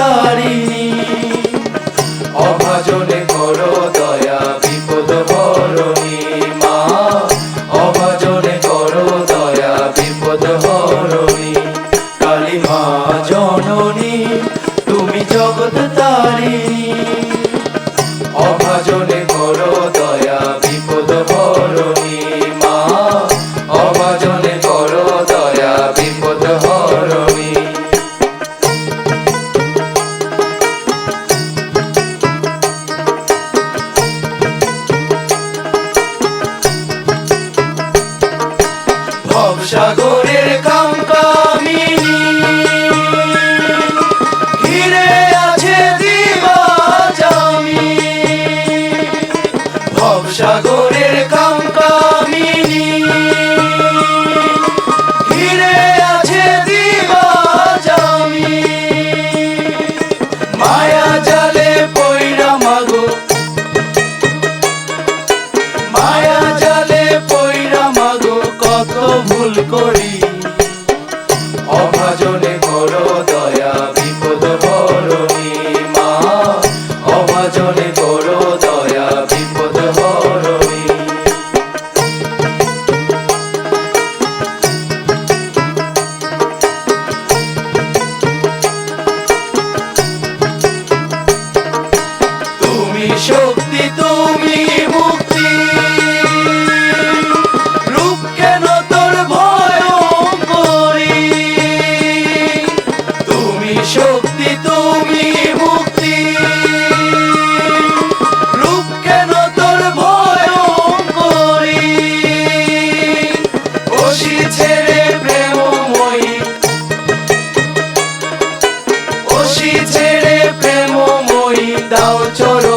তারিণী। অভাজনে করো দয়া বিপদ হরণী মা, অভাজনে করো দয়া বিপদ হরণী। কালী মা জননী তুমি জগৎ তারিণী। অভাজনে করো দয়া বিপদ হরণী মা, অভাজনে করো দয়া বিপদ হরণী। ভবসাগরের কামকামিনী ঘিরে আছে দিবাজামি। ভবসাগরের কামকামিনী ঘিরে আছে দিবাজামি। মায়া জালে পইরা মাগো, মায়া জালে পইরা মাগো কত ভুল করি। অভাজনে করো দয়া বিপদ হরণী মা, অভাজনে করো দয়া বিপদ হরণী। তুমি শক্তি তুমি মুক্তি, রূপ কেন তোর ভয়ঙ্করী। তুমি শক্তি তুমি মুক্তি, রূপ কেন তোর ভয়ঙ্করী। অসি ছেড়ে প্রেমময়ী, অসি ছেড়ে প্রেমময়ী দাও চরণ